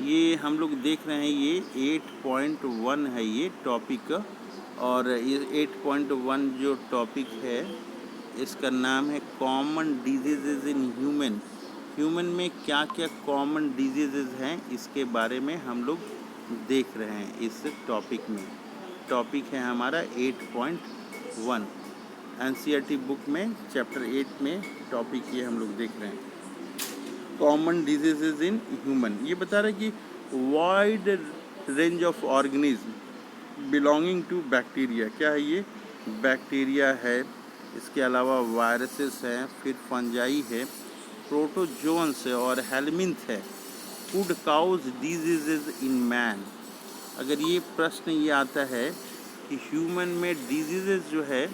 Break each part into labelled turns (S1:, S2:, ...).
S1: ये हम लोग देख रहे हैं, ये 8.1 है ये टॉपिक। और ये 8.1 जो टॉपिक है इसका नाम है common disease in human. Human में क्या क्या कॉमन डिजीज़ हैं इसके बारे में हम लोग देख रहे हैं इस टॉपिक में। टॉपिक है हमारा 8.1। एनसीईआरटी बुक में चैप्टर 8 में टॉपिक ये हम लोग देख रहे हैं, कॉमन डिजीजेज इन ह्यूमन। ये बता रहा है कि wide range of organism belonging to bacteria. क्या है ये? बैक्टीरिया है, इसके अलावा वायरसेस हैं, फिर फंजाई है, प्रोटोजोन्स है और हेलमिंथ है। Food cause diseases in man. अगर ये प्रश्न ये आता है कि ह्यूमन में डिजीजेज जो है,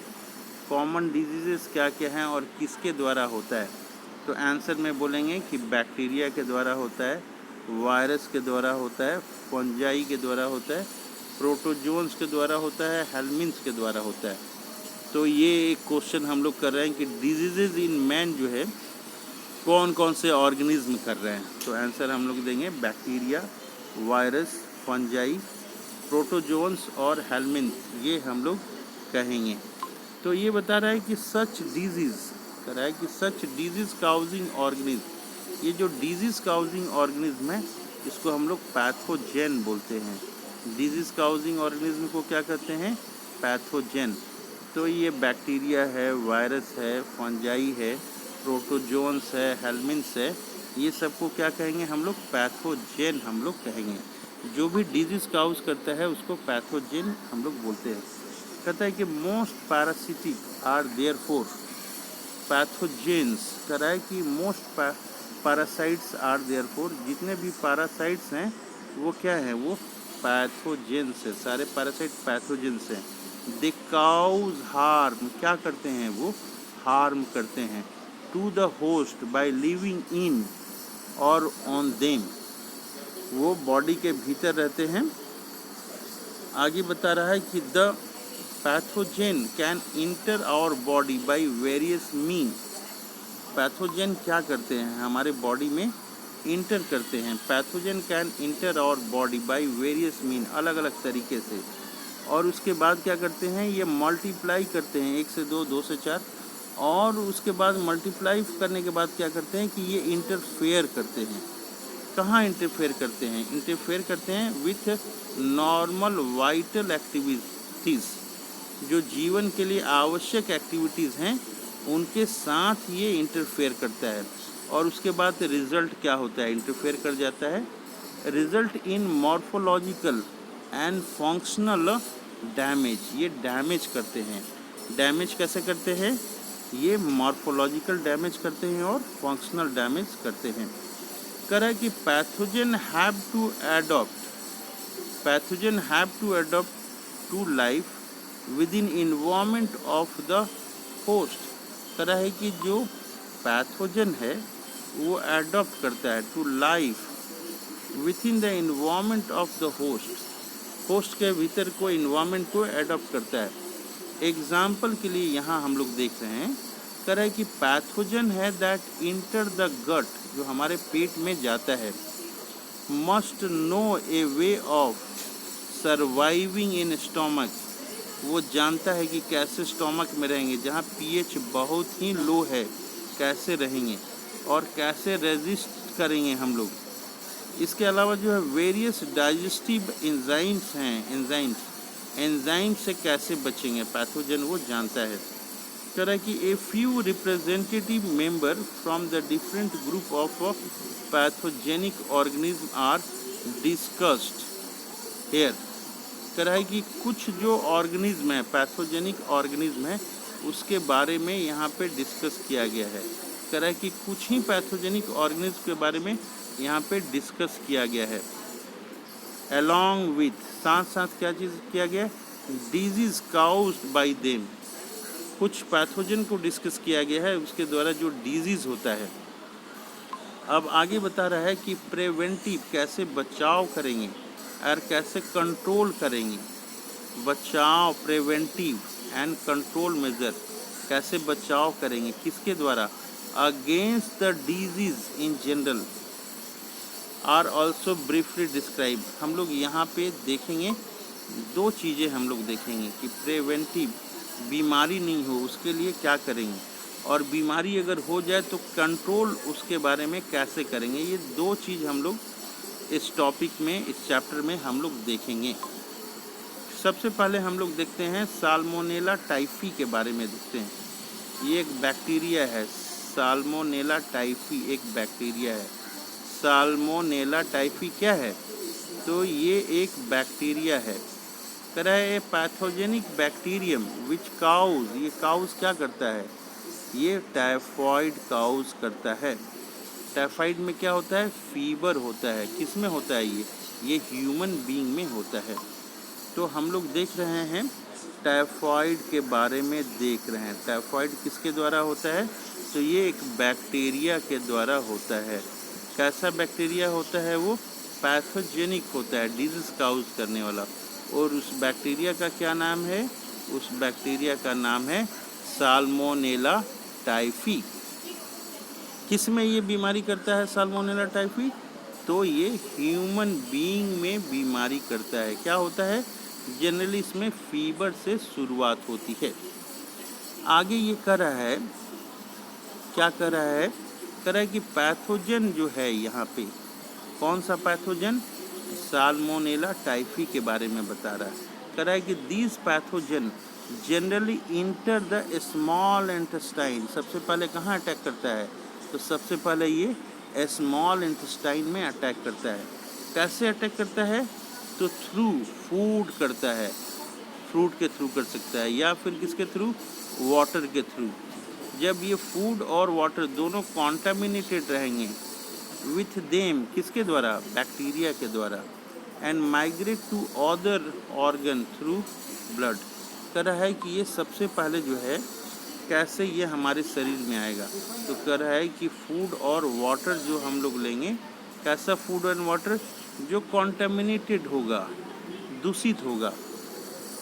S1: कॉमन डिजीजेज क्या क्या हैं और किसके द्वारा होता है, तो आंसर में बोलेंगे कि बैक्टीरिया के द्वारा होता है, वायरस के द्वारा होता है, फंजाई के द्वारा होता है, प्रोटोजोन्स के द्वारा होता है, हेलमिन्थ्स के द्वारा होता है। तो ये एक क्वेश्चन हम लोग कर रहे हैं कि डिजीजेज इन मैन जो है कौन कौन से ऑर्गेनिज्म कर रहे हैं। तो आंसर हम लोग देंगे बैक्टीरिया, वायरस, फंजाई, प्रोटोजोन्स और हेलमिन्थ, ये हम लोग कहेंगे। तो ये बता रहा है कि सच डिजीज़ कर रहा है कि सच डिजीज़ काउजिंग ऑर्गेनिज्म, ये जो डिजीज़ काउजिंग ऑर्गेनिज्म है इसको हम लोग पैथोजेन बोलते हैं। डिजीज़ काउजिंग ऑर्गेनिज्म को क्या कहते हैं? पैथोजेन। तो ये बैक्टीरिया है, वायरस है, फंजाई है, प्रोटोजोन्स है, हेलमिन्थ्स है, ये सबको क्या कहेंगे हम लोग? पैथोजेन हम लोग कहेंगे। जो भी डिजीज़ काउज करता है उसको पैथोजेन हम लोग बोलते हैं। कहता है कि most parasitic are therefore pathogens. कह रहा है कि मोस्ट पैरासाइट्स आर देयरफॉर, जितने भी पैरासाइट्स हैं वो क्या हैं? वो पैथोजेन्स है। सारे पैरासाइट पैथोजेन्स हैं। दे काउज हार्म, क्या करते हैं? वो हार्म करते हैं to the host by living in और ऑन देम। वो बॉडी के भीतर रहते हैं। आगे बता रहा है कि the pathogen can enter our body by various mean. Pathogen क्या करते हैं? हमारे बॉडी में इंटर करते हैं। Pathogen can enter our body by various mean, अलग अलग तरीके से। और उसके बाद क्या करते हैं? ये मल्टीप्लाई करते हैं, 1 से 2, 2 से 4। और उसके बाद मल्टीप्लाई करने के बाद क्या करते हैं कि ये इंटरफेयर करते हैं। कहाँ इंटरफेयर करते हैं? इंटरफेयर करते हैं विथ नॉर्मल वाइटल एक्टिविटीज़, जो जीवन के लिए आवश्यक एक्टिविटीज़ हैं उनके साथ ये इंटरफेयर करता है। और उसके बाद रिजल्ट क्या होता है? इंटरफेयर कर जाता है, result in morphological and functional damage. ये डैमेज करते हैं। डैमेज कैसे करते हैं? ये मॉर्फोलॉजिकल डैमेज करते हैं और फंक्शनल डैमेज करते हैं। कह रहा है कि pathogen have to adopt to life within environment of the host. कह रहा है कि जो पैथोजन है वो एडॉप्ट करता है to life within the environment of the host के भीतर को इन्वायरमेंट को एडॉप्ट करता है। एग्जाम्पल के लिए यहाँ हम लोग देख रहे हैं, कह रहा है कि पैथोजन है दैट इंटर द गट, जो हमारे पेट में जाता है, must know A way of surviving in stomach. वो जानता है कि कैसे स्टोमक में रहेंगे, जहाँ पीएच बहुत ही लो है, कैसे रहेंगे और कैसे रेजिस्ट करेंगे हम लोग। इसके अलावा जो है वेरियस डाइजेस्टिव एंजाइम्स हैं, एंजाइम से कैसे बचेंगे पैथोजन वो जानता है। कह रहा है कि a few representative member from the different group of pathogenic organism are discussed here. कह रहा है कि कुछ जो ऑर्गेनिज्म है, पैथोजेनिक ऑर्गेनिज्म है, उसके बारे में यहाँ पे डिस्कस किया गया है। कह रहा है कि कुछ ही पैथोजेनिक ऑर्गेनिज्म के बारे में यहाँ पे डिस्कस किया गया है। अलॉन्ग विथ, साथ साथ क्या चीज़ किया गया? Disease caused bye them. कुछ पैथोजन को डिस्कस किया गया है, उसके द्वारा जो डिजीज़ होता है। अब आगे बता रहा है कि प्रिवेंटिव, कैसे बचाव करेंगे और कैसे कंट्रोल करेंगे। बचाव, प्रिवेंटिव एंड कंट्रोल मेजर, कैसे बचाव करेंगे, किसके द्वारा? Against the disease in general, are also briefly describe. हम लोग यहाँ पे देखेंगे दो चीज़ें हम लोग देखेंगे कि प्रिवेंटिव बीमारी नहीं हो उसके लिए क्या करेंगे, और बीमारी अगर हो जाए तो कंट्रोल उसके बारे में कैसे करेंगे। ये दो चीज़ हम लोग इस टॉपिक में, इस चैप्टर में हम लोग देखेंगे। सबसे पहले हम लोग देखते हैं साल्मोनेला टाइफी के बारे में देखते हैं। ये एक बैक्टीरिया है, साल्मोनेला टाइफी एक बैक्टीरिया है। साल्मोनेला टाइफी क्या है? तो ये एक बैक्टीरिया है। कह रहा है पैथोजेनिक बैक्टीरियम विच काउज, ये काउज क्या करता है? ये टाइफॉइड काउज करता है। टाइफाइड में क्या होता है? फीवर होता है। किस में होता है ये ह्यूमन बीइंग में होता है। तो हम लोग देख रहे हैं टाइफॉइड के बारे में देख रहे हैं। टाइफॉइड किसके द्वारा होता है? तो ये एक बैक्टीरिया के द्वारा होता है। कैसा बैक्टीरिया होता है? वो पैथोजेनिक होता है, डिजीज काउज करने वाला। और उस बैक्टीरिया का क्या नाम है? उस बैक्टीरिया का नाम है साल्मोनेला टाइफी। किस में ये बीमारी करता है साल्मोनेला टाइफी? तो ये ह्यूमन बीइंग में बीमारी करता है। क्या होता है? जनरली इसमें फीवर से शुरुआत होती है। आगे ये कर रहा है, क्या कर रहा है? कर रहा है कि पैथोजन जो है यहाँ पे, कौन सा पैथोजन? साल्मोनेला टाइफी के बारे में बता रहा है। कर रहा है कि these pathogen generally enter the small intestine. सबसे पहले कहाँ अटैक करता है? तो सबसे पहले ये स्मॉल इंटेस्टाइन में अटैक करता है। कैसे अटैक करता है? तो थ्रू फूड करता है, फ्रूट के थ्रू कर सकता है, या फिर किसके थ्रू? वाटर के थ्रू। जब ये फूड और वाटर दोनों कॉन्टामिनेटेड रहेंगे विथ देम, किसके द्वारा? बैक्टीरिया के द्वारा, and migrate to other organ through blood. कह रहा है कि ये सबसे पहले जो है कैसे ये हमारे शरीर में आएगा? तो कह रहा है कि फूड और वाटर जो हम लोग लेंगे, कैसा फूड एंड वाटर? जो कॉन्टामिनेटेड होगा, दूषित होगा,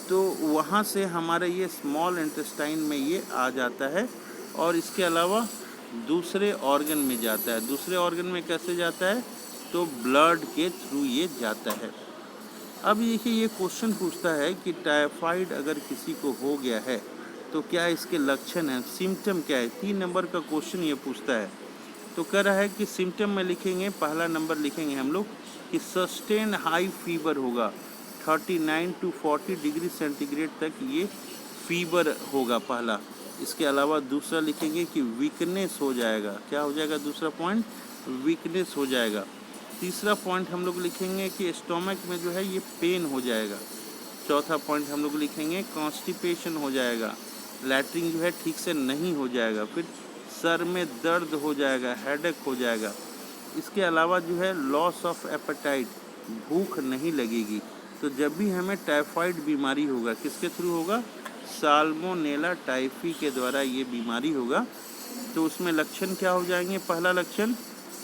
S1: तो वहाँ से हमारे ये स्मॉल इंटेस्टाइन में ये आ जाता है, और इसके अलावा दूसरे ऑर्गन में जाता है। दूसरे ऑर्गन में कैसे जाता है? तो ब्लड के थ्रू ये जाता है। अब देखिए ये क्वेश्चन पूछता है कि टाइफाइड अगर किसी को हो गया है तो क्या इसके लक्षण हैं, सिम्टम क्या है? 3 नंबर का क्वेश्चन ये पूछता है। तो कह रहा है कि सिम्टम में लिखेंगे, पहला नंबर लिखेंगे हम लोग कि सस्टेन हाई फीवर होगा, 39 to 40 डिग्री सेंटीग्रेड तक ये फीवर होगा पहला। इसके अलावा दूसरा लिखेंगे कि वीकनेस हो जाएगा। क्या हो जाएगा? दूसरा पॉइंट वीकनेस हो जाएगा। तीसरा पॉइंट हम लोग लिखेंगे कि स्टोमक में जो है ये पेन हो जाएगा। चौथा पॉइंट हम लोग लिखेंगे कॉन्स्टिपेशन हो जाएगा, लैट्रिन जो है ठीक से नहीं हो जाएगा, फिर सर में दर्द हो जाएगा, हेडेक हो जाएगा। इसके अलावा जो है लॉस ऑफ एपेटाइट, भूख नहीं लगेगी। तो जब भी हमें टाइफाइड बीमारी होगा, किसके थ्रू होगा? साल्मोनेला टाइफी के द्वारा ये बीमारी होगा। तो उसमें लक्षण क्या हो जाएंगे? पहला लक्षण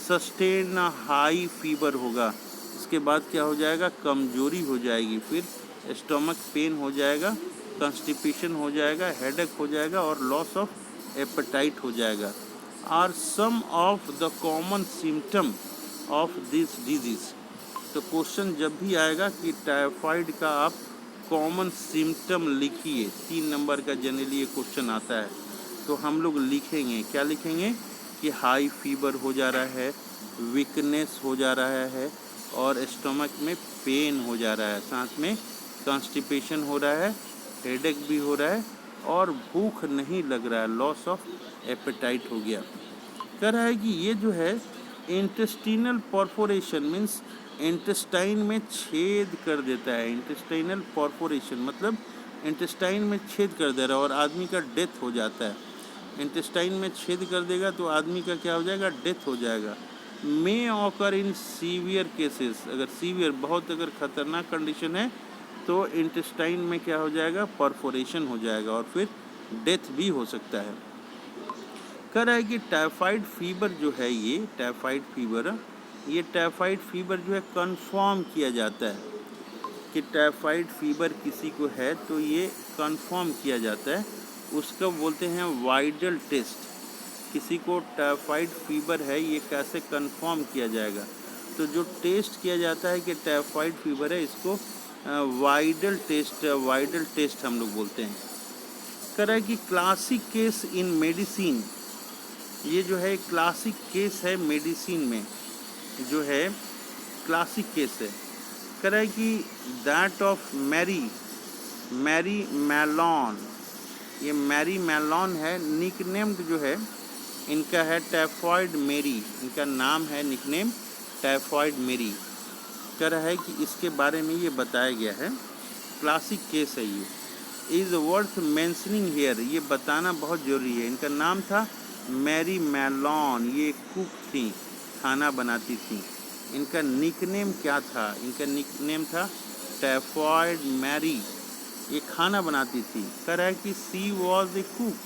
S1: सस्टेन हाई फीवर होगा। इसके बाद क्या हो जाएगा? कमजोरी हो जाएगी, फिर स्टोमक पेन हो जाएगा, कॉन्स्टिपेशन हो जाएगा, हेडेक हो जाएगा, और लॉस ऑफ एपेटाइट हो जाएगा। Are some of the common symptom of this disease. तो क्वेश्चन जब भी आएगा कि टाइफाइड का आप कॉमन सिम्टम लिखिए, 3 नंबर का जनरली ये क्वेश्चन आता है, तो हम लोग लिखेंगे, क्या लिखेंगे? कि हाई फीवर हो जा रहा है, वीकनेस हो जा रहा है, और स्टोमक में पेन हो जा रहा है, साथ में कॉन्स्टिपेशन हो रहा है, हेडेक भी हो रहा है, और भूख नहीं लग रहा है, लॉस ऑफ एपेटाइट हो गया। कह रहा है कि ये जो है इंटेस्टिनल परफोरेशन मीन्स इंटेस्टाइन में छेद कर देता है। इंटेस्टाइनल परफोरेशन मतलब इंटेस्टाइन में छेद कर दे रहा है और आदमी का डेथ हो जाता है। इंटेस्टाइन में छेद कर देगा तो आदमी का क्या हो जाएगा? डेथ हो जाएगा। मे ऑकर इन सीवियर केसेस, अगर सीवियर बहुत अगर खतरनाक कंडीशन है तो इंटेस्टाइन में क्या हो जाएगा? परफोरेशन हो जाएगा और फिर डेथ भी हो सकता है। कह रहा है कि टाइफाइड फीवर जो है, ये टाइफाइड फीवर जो है कंफर्म किया जाता है कि टाइफाइड फीवर किसी को है तो ये कंफर्म किया जाता है, उसको बोलते हैं वाइडल टेस्ट। किसी को टाइफाइड फीवर है ये कैसे कंफर्म किया जाएगा? तो जो टेस्ट किया जाता है कि टाइफाइड फीवर है, इसको वाइडल टेस्ट हम लोग बोलते हैं। कह रहा है कि क्लासिक केस इन मेडिसिन, ये जो है क्लासिक केस है मेडिसिन में, जो है क्लासिक केस है। कह रहा है कि दैट ऑफ मैरी मैलॉन, ये मैरी मैलॉन है, निकनेम्ड जो है इनका है टाइफाइड मेरी, इनका नाम है निकनेम टाइफाइड मेरी। कह रहा है कि इसके बारे में ये बताया गया है, क्लासिक केस है ये, इज़ वर्थ मेंशनिंग हियर, ये बताना बहुत ज़रूरी है। इनका नाम था मैरी मैलॉन, ये कुक थी, खाना बनाती थी। इनका निकनेम क्या था? इनका निकनेम था टाइफाइड मैरी, ये खाना बनाती थी। कह रहा है कि सी वॉज ए कुक,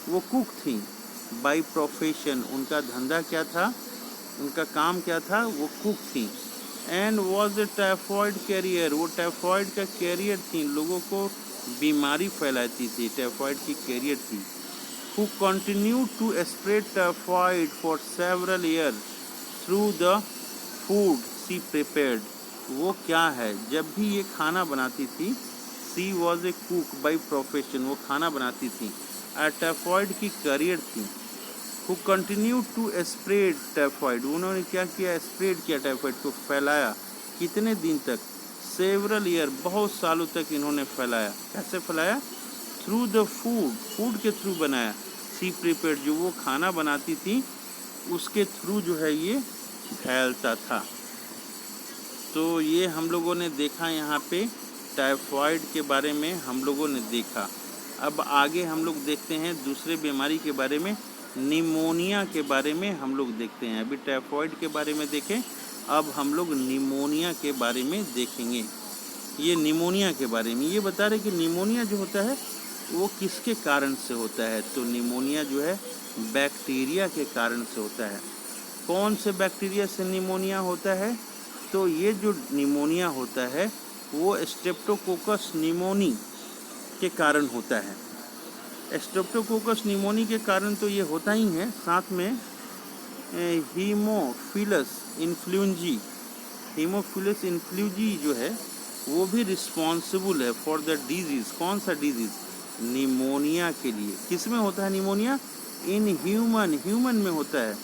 S1: वो कुक थी। बाई प्रोफेशन, उनका धंधा क्या था, उनका काम क्या था, वो कुक थी। And was a typhoid carrier, वो टाइफाइड का कैरियर थी, लोगों को बीमारी फैलाती थी, टाइफाइड की कैरियर थी। Who continue to spread typhoid for several year through the food she prepared, वो क्या है, जब भी ये खाना बनाती थी, she was a cook by profession, वो खाना बनाती थी, टाइफाइड की कैरियर थी। Who continue to spread typhoid, उन्होंने क्या किया, स्प्रेड किया, टाइफाइड को फैलाया। कितने दिन तक? सेवरल ईयर, बहुत सालों तक इन्होंने फैलाया। कैसे फैलाया? थ्रू द फूड, फूड के थ्रू बनाया। सी प्रिपेयर्ड, जो वो खाना बनाती थी उसके थ्रू जो है ये फैलता था। तो ये हम लोगों ने देखा, यहाँ पे टाइफाइड के बारे में हम लोगों ने देखा। अब आगे हम लोग देखते हैं दूसरे बीमारी के बारे में, निमोनिया के बारे में हम लोग देखते हैं। अभी टाइफाइड के बारे में देखें, अब हम लोग निमोनिया के बारे में देखेंगे। ये निमोनिया के बारे में ये बता रहे कि निमोनिया जो होता है वो किसके कारण से होता है। तो निमोनिया जो है बैक्टीरिया के कारण से होता है। कौन से बैक्टीरिया से निमोनिया होता है? तो ये जो निमोनिया होता है वो स्ट्रेप्टोकोकस निमोनी के कारण होता है। स्ट्रेप्टोकोकस निमोनी के कारण तो ये होता ही है, साथ में हीमोफिलस इन्फ्लूएंजी जो है वो भी रिस्पॉन्सिबल है फॉर द डिजीज़। कौन सा डिजीज़? निमोनिया के लिए। किस में होता है निमोनिया? इन ह्यूमन में होता है।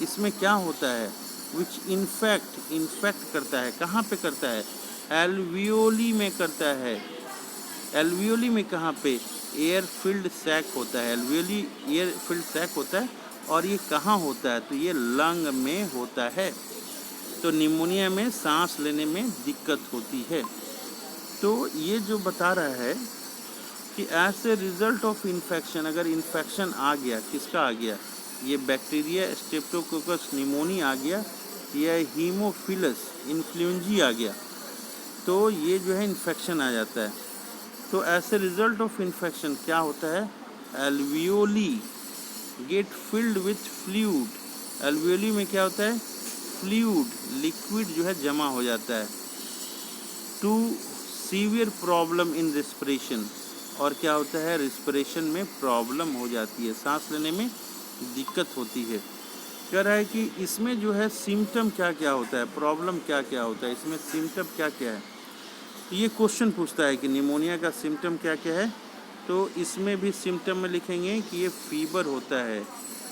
S1: इसमें क्या होता है? विच इन्फेक्ट करता है। कहाँ पे करता है? एल्वियोली में करता है। एल्वियोली में कहाँ पे? एयर फिल्ड सैक होता है, एल्वियोली एयर फिल्ड सैक होता है। और ये कहाँ होता है? तो ये लंग में होता है। तो निमोनिया में सांस लेने में दिक्कत होती है। तो ये जो बता रहा है कि as a result of infection, अगर इन्फेक्शन आ गया, किसका आ गया? ये बैक्टीरिया स्ट्रेप्टोकोकस निमोनी आ गया या हीमोफिलस इन्फ्लुएंजी आ गया, तो ये जो है इन्फेक्शन आ जाता है। तो as a result of infection क्या होता है? Alveoli get filled with fluid. Alveoli में क्या होता है? फ्लूइड, लिक्विड जो है जमा हो जाता है। To severe problem in respiration, और क्या होता है? रेस्पिरेशन में प्रॉब्लम हो जाती है, सांस लेने में दिक्कत होती है। कह रहा है कि इसमें जो है सिम्टम क्या क्या होता है, प्रॉब्लम क्या क्या होता है, इसमें सिम्टम क्या क्या है। ये क्वेश्चन पूछता है कि निमोनिया का सिम्टम क्या क्या है। तो इसमें भी सिम्टम में लिखेंगे कि ये फीवर होता है,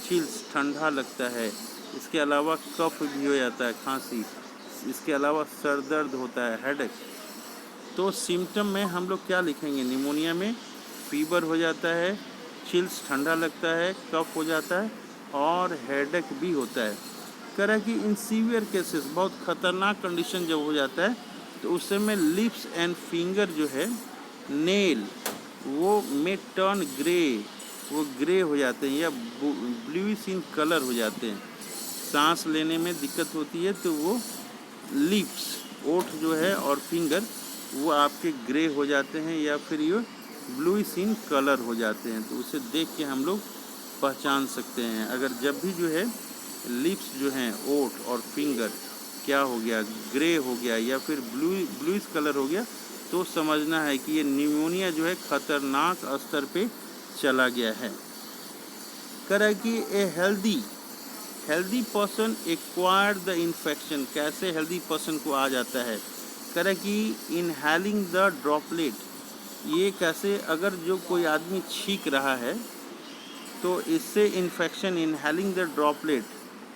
S1: चिल्स, ठंडा लगता है, इसके अलावा कफ भी हो जाता है, खांसी, इसके अलावा सर दर्द होता है, हेडेक। तो सिम्टम में हम लोग क्या लिखेंगे? निमोनिया में फीवर हो जाता है, चिल्स, ठंडा लगता है, कफ हो जाता है और हेडेक भी होता है। कह रहा है कि इन सीवियर केसेस, बहुत ख़तरनाक कंडीशन जब हो जाता है तो उस समय लिप्स एंड फिंगर जो है, नेल, वो में टर्न ग्रे, वो ग्रे हो जाते हैं या ब्लूइश इन कलर हो जाते हैं। सांस लेने में दिक्कत होती है तो वो लिप्स, ओठ जो है और फिंगर, वो आपके ग्रे हो जाते हैं या फिर ये ब्लूइश इन कलर हो जाते हैं। तो उसे देख के हम लोग पहचान सकते हैं। अगर जब भी जो है लिप्स जो हैं, ओठ और फिंगर क्या हो गया, ग्रे हो गया या फिर ब्लूइश कलर हो गया, तो समझना है कि ये निमोनिया जो है ख़तरनाक स्तर पे चला गया है। कह रहा है कि a healthy person acquire the infection, कैसे हेल्दी पर्सन को आ जाता है, कह रहा है कि इनहेलिंग द ड्रॉपलेट, ये कैसे, अगर जो कोई आदमी छींक रहा है तो इससे इन्फेक्शन, इनहेलिंग द ड्रॉपलेट,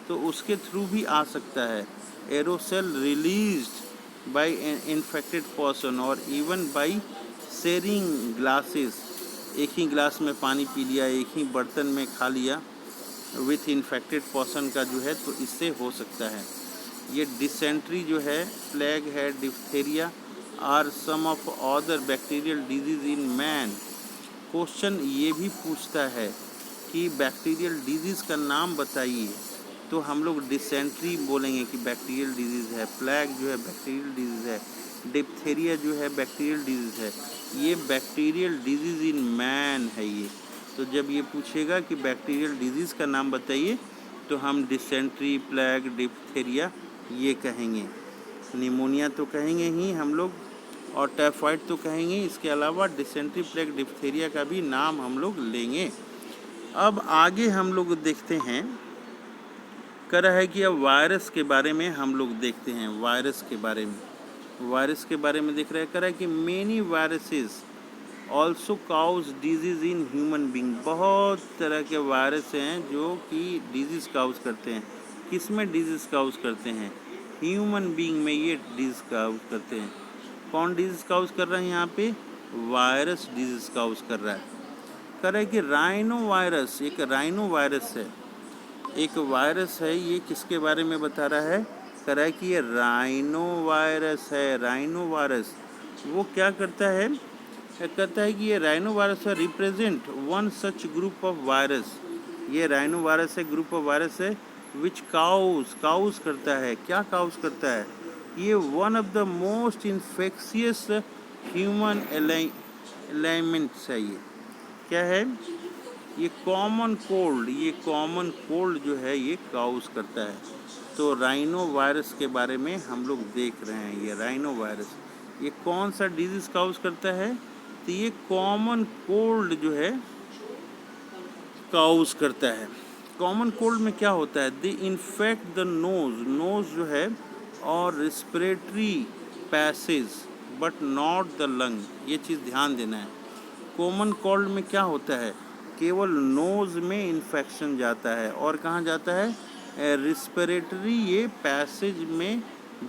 S1: तो उसके थ्रू भी आ सकता है। Aerosol released by infected person और इवन बाय शेयरिंग ग्लासेस, एक ही ग्लास में पानी पी लिया, एक ही बर्तन में खा लिया विथ इन्फेक्टेड पर्सन का जो है, तो इससे हो सकता है। ये डिसेंट्री जो है, प्लेग है, diphtheria are some of other bacterial disease in man. Question ये भी पूछता है कि बैक्टीरियल डिजीज़ का नाम बताइए, तो हम लोग डिसेंट्री बोलेंगे कि बैक्टीरियल डिजीज़ है, प्लेग जो है बैक्टीरियल डिजीज़ है, डिप्थेरिया जो है बैक्टीरियल डिजीज़ है, ये बैक्टीरियल डिजीज़ इन मैन है ये। तो जब ये पूछेगा कि बैक्टीरियल डिजीज़ का नाम बताइए, तो हम डिसेंट्री, प्लेग, डिप्थेरिया ये कहेंगे। निमोनिया तो कहेंगे ही हम लोग, और टाइफाइड तो कहेंगे, इसके अलावा डिसेंट्री, प्लेग, डिप्थेरिया का भी नाम हम लोग लेंगे। अब आगे हम लोग देखते हैं, कह रहा है कि अब वायरस के बारे में हम लोग देखते हैं। वायरस के बारे में, वायरस के बारे में देख रहे हैं, कह रहा है कि many viruses also cause disease in human being. बहुत तरह के वायरस हैं जो कि डिजीज़ काउज करते हैं। किस में डिजीज़ काउज करते हैं? ह्यूमन बींग में ये डिजीज़ काउज करते हैं। कौन डिजीज़ काउज कर रहा है यहाँ पे? वायरस डिजीज़ काउज कर रहा है। कह रहा है कि राइनो वायरस, एक राइनो वायरस है, एक वायरस है, ये किसके बारे में बता रहा है? कह रहा है कि ये राइनो वायरस है। राइनो वायरस वो क्या करता है? कहता है कि ये राइनो वायरस है represent one such group of virus. ये राइनो वायरस है, ग्रुप ऑफ वायरस है विच काउज करता है। क्या काउज करता है? ये one of the most infectious human elements है। ये क्या है? ये कॉमन कोल्ड, ये कॉमन कोल्ड जो है ये काउज करता है। तो राइनो वायरस के बारे में हम लोग देख रहे हैं। ये राइनो वायरस ये कौन सा डिजीज़ काउज करता है? तो ये कॉमन कोल्ड जो है काउज करता है। कॉमन कोल्ड में क्या होता है? दे इन्फेक्ट द नोज जो है, और respiratory passage but not the lung. ये चीज़ ध्यान देना है। कॉमन कोल्ड में क्या होता है? केवल नोज़ में इन्फेक्शन जाता है, और कहाँ जाता है? रिस्पिरेटरी ये पैसेज में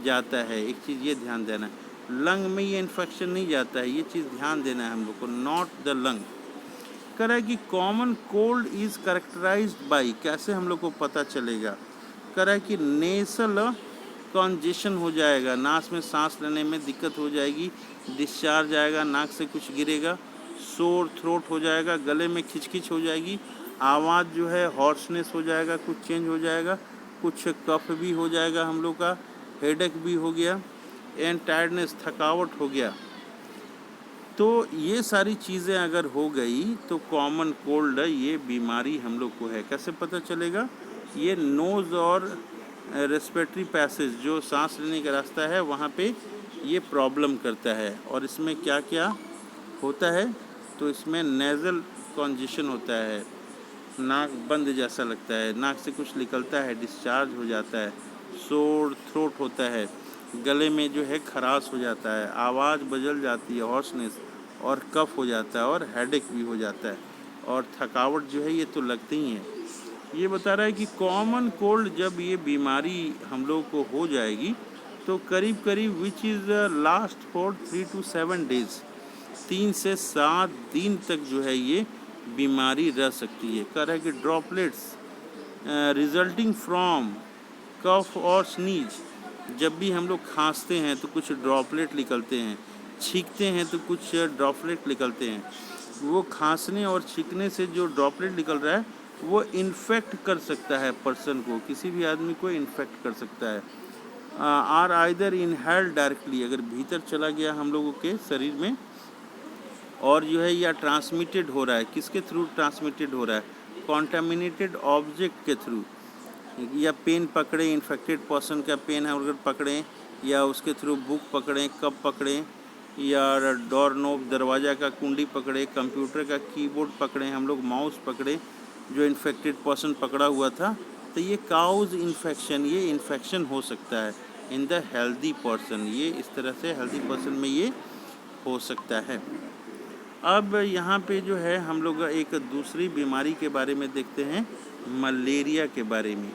S1: जाता है। एक चीज़ ये ध्यान देना है, लंग में ये इन्फेक्शन नहीं जाता है। ये चीज़ ध्यान देना है हम लोग को, नॉट द लंग। कह रहा है कि common cold is characterised by, कैसे हम लोग को पता चलेगा? कह रहा है कि नेसल कॉन्जेशन हो जाएगा, नाक में सांस लेने में दिक्कत हो जाएगी, डिस्चार्ज आएगा, नाक से कुछ गिरेगा, सोर थ्रोट हो जाएगा, गले में खिचखिच हो जाएगी, आवाज़ जो है हॉर्सनेस हो जाएगा, कुछ चेंज हो जाएगा, कुछ कफ भी हो जाएगा हम लोग का, हेडेक भी हो गया, एंड टायर्डनेस, थकावट हो गया। तो ये सारी चीज़ें अगर हो गई तो कॉमन कोल्ड ये बीमारी हम लोग को है। कैसे पता चलेगा? ये नोज़ और रेस्पिरेटरी पैसेज जो सांस लेने का रास्ता है वहाँ पे ये प्रॉब्लम करता है। और इसमें क्या क्या होता है? तो इसमें नेज़ल कॉन्जेशन होता है, नाक बंद जैसा लगता है, नाक से कुछ निकलता है, डिस्चार्ज हो जाता है, सोर थ्रोट होता है, गले में जो है खराश हो जाता है, आवाज़ बदल जाती है, हॉर्सनेस, और कफ हो जाता है, और हेडेक भी हो जाता है, और थकावट जो है ये तो लगती ही है। ये बता रहा है कि कॉमन कोल्ड जब ये बीमारी हम लोग को हो जाएगी तो करीब करीब which is last for 3 to 7 days, 3 से 7 दिन तक जो है ये बीमारी रह सकती है। कह रहा है कि ड्रॉपलेट्स रिजल्टिंग फ्रॉम कफ और स्नीज, जब भी हम लोग खांसते हैं तो कुछ ड्रॉपलेट निकलते हैं, छींकते हैं तो कुछ ड्रॉपलेट निकलते हैं। वो खांसने और छींकने से जो ड्रॉपलेट निकल रहा है वो इन्फेक्ट कर सकता है पर्सन को, किसी भी आदमी को इन्फेक्ट कर सकता है। आर आइदर इनहेल्ड डायरेक्टली, अगर भीतर चला गया हम लोगों के शरीर में, और जो है या ट्रांसमिटेड हो रहा है, किसके थ्रू ट्रांसमिटेड हो रहा है? कॉन्टामिनेटेड ऑब्जेक्ट के थ्रू, या पेन पकड़े, इन्फेक्टेड पर्सन का पेन है अगर पकड़ें, या उसके थ्रू बुक पकड़ें, कप पकड़ें, या डोर नोब, दरवाज़ा का कुंडी पकड़े, कंप्यूटर का कीबोर्ड पकड़ें हम लोग, माउस पकड़े, जो इन्फेक्टेड पर्सन पकड़ा हुआ था, तो ये काउज इन्फेक्शन, ये इन्फेक्शन हो सकता है इन द हेल्दी पर्सन, ये इस तरह से हेल्दी पर्सन में ये हो सकता है। अब यहाँ पे जो है हम लोग एक दूसरी बीमारी के बारे में देखते हैं, मलेरिया के बारे में।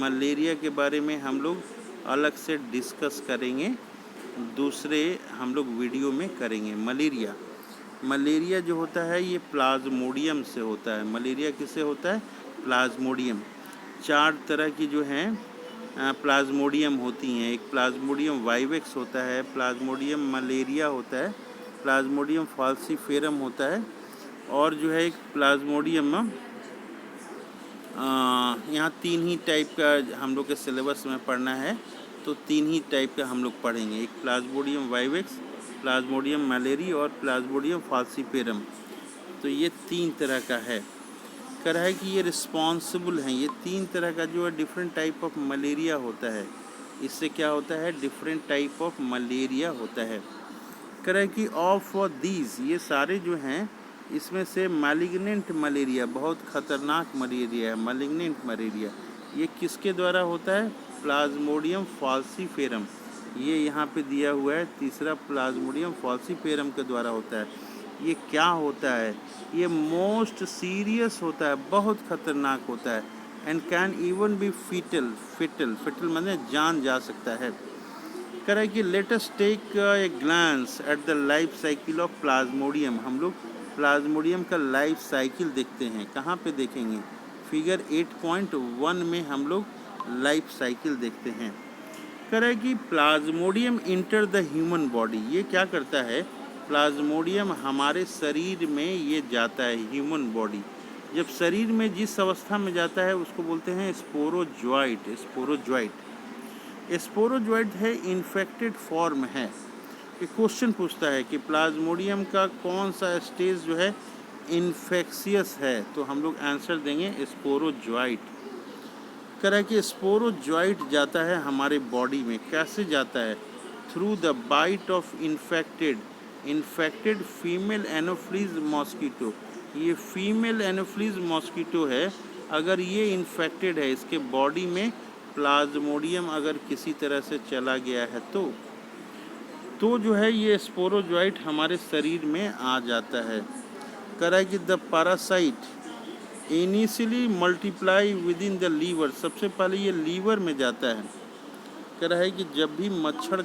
S1: मलेरिया के बारे में हम लोग अलग से डिस्कस करेंगे, दूसरे हम लोग वीडियो में करेंगे। मलेरिया जो होता है ये प्लाज्मोडियम से होता है। मलेरिया किससे होता है? प्लाज्मोडियम। 4 तरह की जो हैं प्लाज्मोडियम होती हैं। एक प्लाज्मोडियम वाइवेक्स होता है, प्लाज्मोडियम मलेरिया होता है, प्लाज्मोडियम फाल्सीफेरम होता है, और जो है एक प्लाज्मोडियम यहाँ 3 ही टाइप का हम लोग के सिलेबस में पढ़ना है, तो 3 ही टाइप का हम लोग पढ़ेंगे। एक प्लाज्मोडियम वाइवेक्स, प्लाज्मोडियम मलेरी और प्लाज्मोडियम फाल्सीफेरम। तो ये 3 तरह का है। कह रहा है कि ये रिस्पॉन्सिबल हैं, ये 3 तरह का जो है डिफरेंट टाइप ऑफ मलेरिया होता है। इससे क्या होता है? डिफरेंट टाइप ऑफ मलेरिया होता है। कह रहा है कि ऑफ दीज, ये सारे जो हैं इसमें से मैलिग्नेंट मलेरिया, बहुत खतरनाक मलेरिया है, मैलिग्नेंट मलेरिया, ये किसके द्वारा होता है? Plasmodium falciparum. ये यहाँ पे दिया हुआ है, तीसरा प्लाज्मोडियम फाल्सीफेरम के द्वारा होता है। ये क्या होता है? ये मोस्ट सीरियस होता है, बहुत खतरनाक होता है, and can even be fatal माने जान जा सकता है। कह रहा है कि let us take a glance at the life cycle of plasmodium. हम लोग प्लाज्मोडियम का लाइफ साइकिल देखते हैं। कहाँ पे देखेंगे? फिगर 8.1 में हम लोग लाइफ साइकिल देखते हैं। कह रहा है कि Plasmodium enter the human body. ये क्या करता है? प्लाज्मोडियम हमारे शरीर में ये जाता है, ह्यूमन बॉडी। जब शरीर में जिस अवस्था में जाता है उसको बोलते हैं स्पोरोजोइट। स्पोरोजोइट है, इन्फेक्टेड फॉर्म है। ये क्वेश्चन पूछता है कि प्लाज्मोडियम का कौन सा स्टेज जो है इन्फेक्शियस है, तो हम लोग आंसर देंगे स्पोरोजोइट। कह रहा है कि स्पोरोजोइट जाता है हमारे बॉडी में। कैसे जाता है? Through the bite of infected female anopheles mosquito. ये फीमेल एनोफ्लीज मॉस्किटो है, अगर ये इन्फेक्टेड है, इसके बॉडी में प्लाज्मोडियम अगर किसी तरह से चला गया है तो जो है ये स्पोरोजोइट हमारे शरीर में आ जाता है। कह रहा है कि the parasite initially multiply within the liver. सबसे पहले ये लीवर में जाता है। कह रहा है कि जब भी मच्छर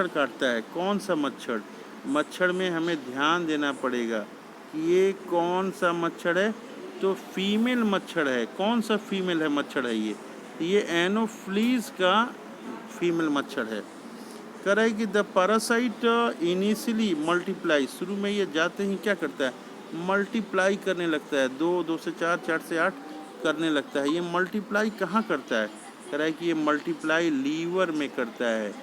S1: काटता है, कौन सा मच्छर में हमें ध्यान देना पड़ेगा कि ये कौन सा मच्छर है, तो फीमेल मच्छर है। कौन सा फीमेल है मच्छर है? ये एनोफ्लीज का फीमेल मच्छर है। कह रहा है कि द पैरासाइट इनिशियली मल्टीप्लाई, शुरू में ये जाते ही क्या करता है? मल्टीप्लाई करने लगता है, 2 से 4, 4 से 8 करने लगता है। ये मल्टीप्लाई कहाँ करता है? कह रहा है कि ये मल्टीप्लाई लीवर में करता है,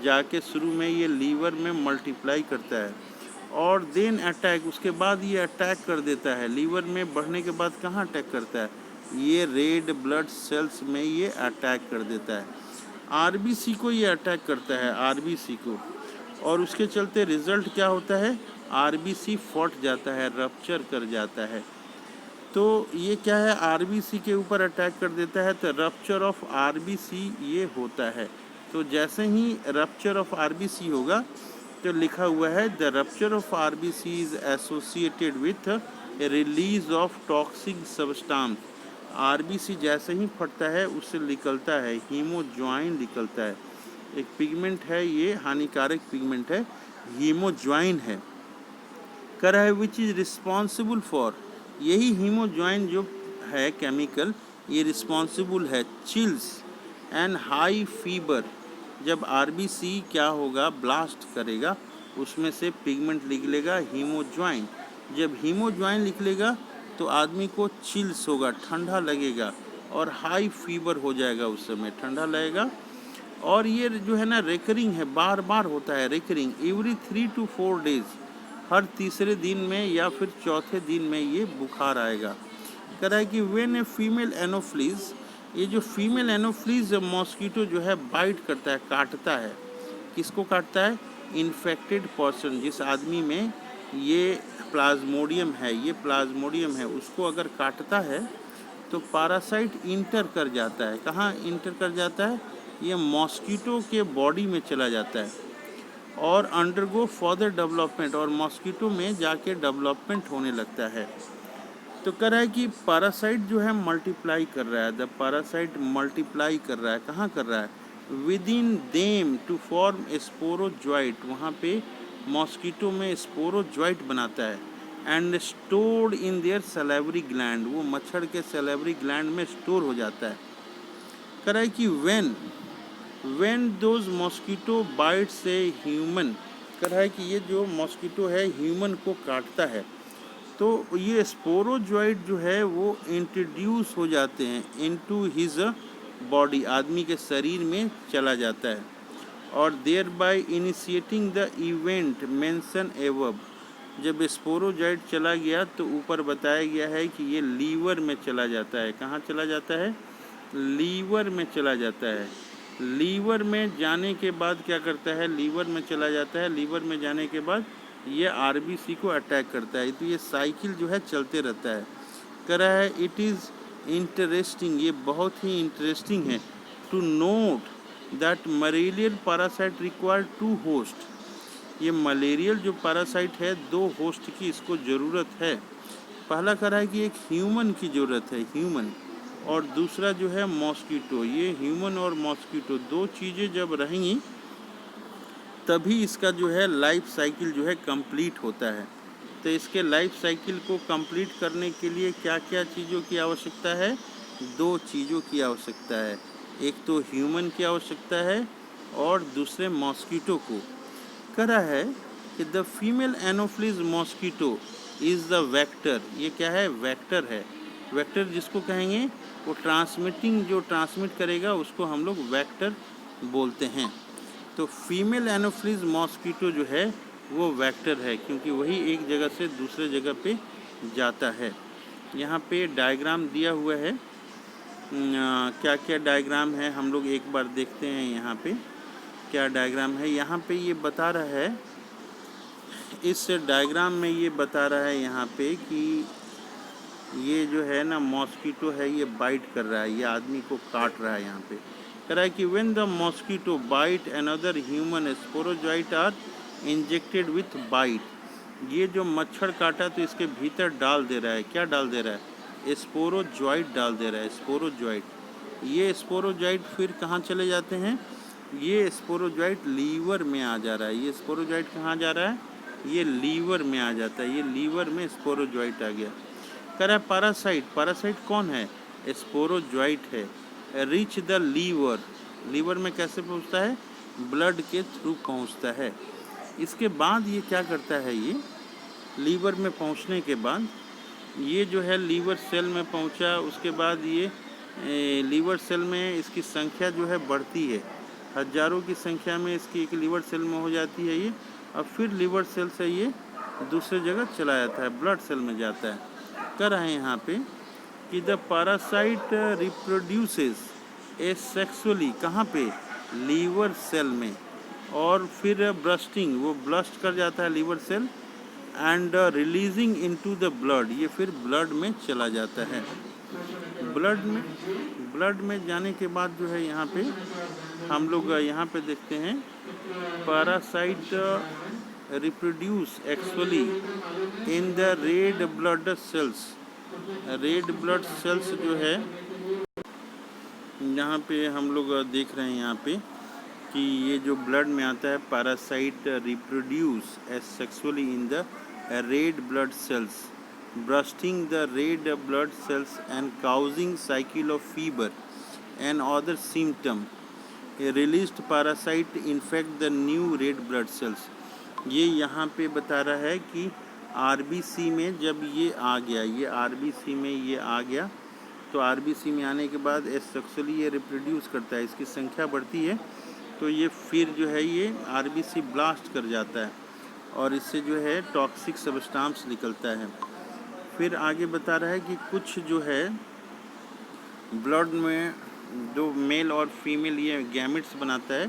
S1: जाके शुरू में ये लीवर में मल्टीप्लाई करता है, और देन अटैक, उसके बाद ये अटैक कर देता है। लीवर में बढ़ने के बाद कहाँ अटैक करता है? ये रेड ब्लड सेल्स में ये अटैक कर देता है। आरबीसी को ये अटैक करता है, आरबीसी को, और उसके चलते रिजल्ट क्या होता है? आरबीसी फट जाता है, रप्चर कर जाता है। तो ये क्या है? आरबीसी के ऊपर अटैक कर देता है, तो रप्चर ऑफ आरबीसी ये होता है। तो जैसे ही रप्चर ऑफ आरबीसी होगा तो लिखा हुआ है the rupture of RBC is associated with release of toxic substance. RBC जैसे ही फटता है उससे निकलता है हीमोज्वाइन, निकलता है एक पिगमेंट है, ये हानिकारक पिगमेंट है, हीमोज्वाइन है। कह रहा है विच इज रिस्पॉन्सिबल फॉर, यही हीमोज्वाइन जो है केमिकल, ये रिस्पॉन्सिबल है चिल्स एंड हाई फीवर। जब आरबीसी क्या होगा? ब्लास्ट करेगा, उसमें से पिगमेंट निकलेगा हीमोज्वाइन। जब हीमोज्वाइन निकलेगा तो आदमी को चिल्स होगा, ठंडा लगेगा, और हाई फीवर हो जाएगा, उस समय ठंडा लगेगा। और ये जो है ना रेकरिंग है, बार बार होता है, रेकरिंग एवरी 3 to 4 डेज, हर तीसरे दिन में या फिर चौथे दिन में ये बुखार आएगा। कह रहा है कि व्हेन ए फीमेल एनोफ्लीज, ये जो फीमेल एनोफ्लीज मॉस्किटो जो है बाइट करता है, काटता है। किसको काटता है? इन्फेक्टेड पर्सन, जिस आदमी में ये प्लाज्मोडियम है, उसको अगर काटता है तो पैरासाइट इंटर कर जाता है, कहाँ इंटर कर जाता है, ये मॉस्किटो के बॉडी में चला जाता है और अंडरगो फर्दर डेवलपमेंट, और मॉस्किटो में जाके डेवलपमेंट होने लगता है। तो कह रहा है कि पैरासाइट जो है मल्टीप्लाई कर रहा है, द पैरासाइट मल्टीप्लाई कर रहा है, कहाँ कर रहा है, within them to form sporozoite, वहाँ पे मॉस्किटो में स्पोरोजॉइट बनाता है, and stored in their salivary gland, वो मच्छर के सैलिवरी ग्लैंड में स्टोर हो जाता है। कह रहा है कि when those mosquito bytes a human, कह रहा है कि ये जो मॉस्किटो है ह्यूमन को काटता है, तो ये स्पोरोजॉइट जो है वो इंट्रोड्यूस हो जाते हैं इनटू हिज बॉडी, आदमी के शरीर में चला जाता है, और thereby initiating the event mention above, जब स्पोरोजॉइट चला गया तो ऊपर बताया गया है कि ये लीवर में चला जाता है, कहाँ चला जाता है, लीवर में चला जाता है। लीवर में जाने के बाद क्या करता है, लीवर में चला जाता है, लीवर में जाने के बाद ये आरबीसी को अटैक करता है, तो ये साइकिल जो है चलते रहता है। कह रहा है इट इज़ इंटरेस्टिंग, ये बहुत ही इंटरेस्टिंग है, to note that malarial parasite require 2 host, ये मलेरियल जो पैरासाइट है 2 होस्ट की इसको ज़रूरत है। पहला कह रहा है कि एक ह्यूमन की ज़रूरत है, ह्यूमन, और दूसरा जो है मॉस्किटो। ये ह्यूमन और मॉस्किटो 2 चीज़ें जब रहेंगी तभी इसका जो है लाइफ साइकिल जो है कंप्लीट होता है। तो इसके लाइफ साइकिल को कंप्लीट करने के लिए क्या क्या चीज़ों की आवश्यकता है, 2 चीज़ों की आवश्यकता है, एक तो ह्यूमन की आवश्यकता है और दूसरे मॉस्किटो को। कह रहा है कि the female anopheles mosquito is the vector, ये क्या है, वेक्टर है। वेक्टर जिसको कहेंगे वो ट्रांसमिटिंग, जो ट्रांसमिट करेगा उसको हम लोग वेक्टर बोलते हैं। तो फीमेल एनोफिलीज मॉस्किटो जो है वो वेक्टर है, क्योंकि वही एक जगह से दूसरे जगह पे जाता है। यहाँ पे डायग्राम दिया हुआ है, क्या क्या डायग्राम है हम लोग एक बार देखते हैं। यहाँ पे क्या डायग्राम है, यहाँ पे ये बता रहा है, इस डायग्राम में ये बता रहा है यहाँ पे कि ये जो है ना मॉस्किटो है, ये बाइट कर रहा है, ये आदमी को काट रहा है। यहाँ पे कह रहा है कि when the mosquito bite another human sporozoite are injected with bite, ये जो मच्छर काटा तो इसके भीतर डाल दे रहा है, क्या डाल दे रहा है, स्पोरोजॉइट डाल दे रहा है, स्पोरोजॉइट। ये स्पोरोजॉइट फिर कहाँ चले जाते हैं, ये स्पोरोजॉइट लीवर में आ जा रहा है। ये स्पोरोजॉइट कहाँ जा रहा है, ये लीवर में आ जाता है, ये लीवर में स्पोरोजॉइट आ गया। कह रहा है पैरासाइट, पैरासाइट कौन है, स्पोरोजॉइट है, रीच द लीवर, लीवर में कैसे पहुंचता है, ब्लड के थ्रू पहुंचता है। इसके बाद ये क्या करता है, ये लीवर में पहुंचने के बाद ये जो है लीवर सेल में पहुंचा, उसके बाद ये लीवर सेल में इसकी संख्या जो है बढ़ती है, हजारों की संख्या में इसकी एक लीवर सेल में हो जाती है ये, और फिर लीवर सेल से ये दूसरे जगह चला जाता है, ब्लड सेल में जाता है। कर रहे हैं यहाँ पे कि द पैरासाइट रिप्रोड्यूसेस एसेक्सुअली, कहाँ पे, लीवर सेल में, और फिर ब्रस्टिंग, वो ब्लस्ट कर जाता है liver cell, and releasing into the blood, ये फिर ब्लड में चला जाता है। ब्लड में जाने के बाद जो है यहाँ पे हम लोग यहाँ पे देखते हैं parasite reproduce actually in the red blood cells, red blood cells जो है यहाँ पे हम लोग देख रहे हैं यहाँ पे कि ये जो ब्लड में आता है, parasite reproduce sexually in the red blood cells, bursting the red blood cells and causing cycle of fever and other symptom. A released parasite infect the new red blood cells. ये यहाँ पे बता रहा है कि आरबीसी में जब ये आ गया, ये आरबीसी में ये आ गया, तो आरबीसी में आने के बाद सेक्सुअली ये रिप्रोड्यूस करता है, इसकी संख्या बढ़ती है, तो ये फिर जो है ये आरबीसी ब्लास्ट कर जाता है और इससे जो है टॉक्सिक सबस्टांस निकलता है। फिर आगे बता रहा है कि कुछ जो है ब्लड में जो मेल और फीमेल ये गैमेट्स बनाता है,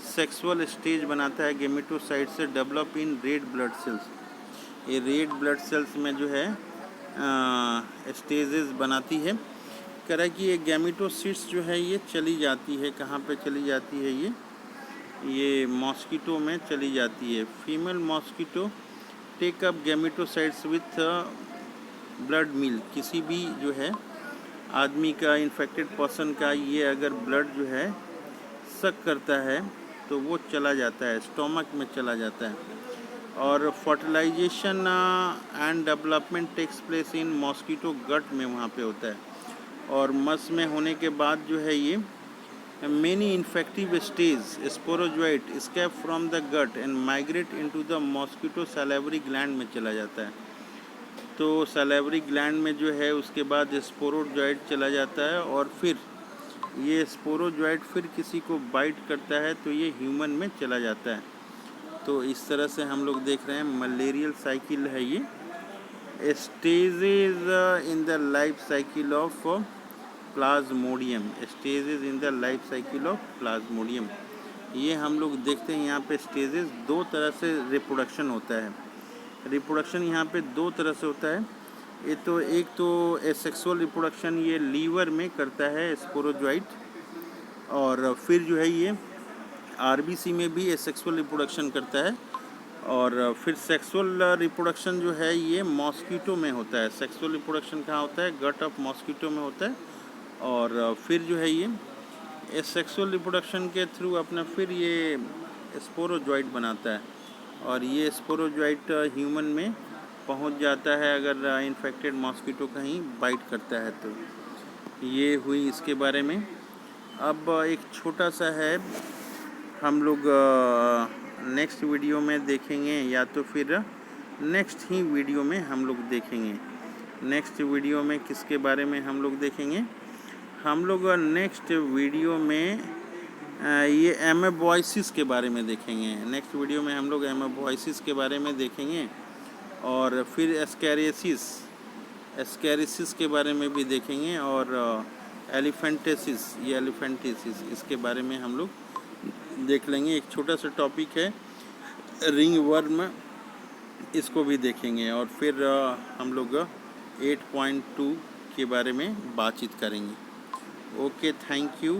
S1: सेक्सुअल स्टेज बनाता है गैमेटोसाइट से, develop in red blood cells, ये रेड ब्लड सेल्स में जो है स्टेजेस बनाती है, करा कि ये गैमेटोसिट्स जो है ये चली जाती है, कहाँ पे चली जाती है, ये मॉस्किटो में चली जाती है। Female mosquito take up gametocytes with blood meal. किसी भी जो है आदमी का, इन्फेक्टेड पर्सन का, ये अगर ब्लड जो है सक करता है तो वो चला जाता है, स्टोमक में चला जाता है। और fertilisation and development takes place in mosquito gut में वहाँ पे होता है। और मस में होने के बाद जो है ये many infective stage sporozoite escape from the gut and migrate into the mosquito salivary gland में चला जाता है। तो सैलिवरी ग्लैंड में जो है उसके बाद स्पोरोजोइट चला जाता है और फिर ये स्पोरोजोइट फिर किसी को बाइट करता है तो ये ह्यूमन में चला जाता है। तो इस तरह से हम लोग देख रहे हैं मलेरियल साइकिल है ये। Stages in the life cycle of Plasmodium. Stages in the life cycle of Plasmodium, ये हम लोग देखते हैं यहाँ पे स्टेजेस। दो तरह से रिप्रोडक्शन होता है। रिप्रोडक्शन यहाँ पे दो तरह से होता है। एक तो एसेक्सुअल रिप्रोडक्शन ये लीवर में करता है स्पोरोजोइट, और फिर जो है ये आरबीसी में भी एसेक्सुअल रिप्रोडक्शन करता है। और फिर सेक्सुअल रिप्रोडक्शन जो है ये मॉस्किटो में होता है। सेक्सुअल रिप्रोडक्शन कहाँ होता है? गट ऑफ मॉस्किटो में होता है। और फिर जो है ये सेक्सुअल रिप्रोडक्शन के थ्रू अपना फिर ये स्पोरोजोइट बनाता है, और ये स्पोरोजोइट ह्यूमन में पहुंच जाता है अगर इन्फेक्टेड मॉस्किटो कहीं बाइट करता है तो। ये हुई इसके बारे में। अब एक छोटा सा है, हम लोग नेक्स्ट वीडियो में देखेंगे, या तो फिर नेक्स्ट ही वीडियो में हम लोग देखेंगे। नेक्स्ट वीडियो में किसके बारे में हम लोग देखेंगे? हम लोग नेक्स्ट वीडियो में ये एमेबॉयसिस के बारे में देखेंगे। नेक्स्ट वीडियो में हम लोग एमेबॉयसिस के बारे में देखेंगे, और फिर एस्कैरिसिस के बारे में भी देखेंगे, और एलिफेंटेसिस, ये एलिफेंटेसिस, इसके बारे में हम लोग देख लेंगे। एक छोटा सा टॉपिक है रिंग वर्म, इसको भी देखेंगे, और फिर हम लोग 8.2 के बारे में बातचीत करेंगे। Okay, thank you.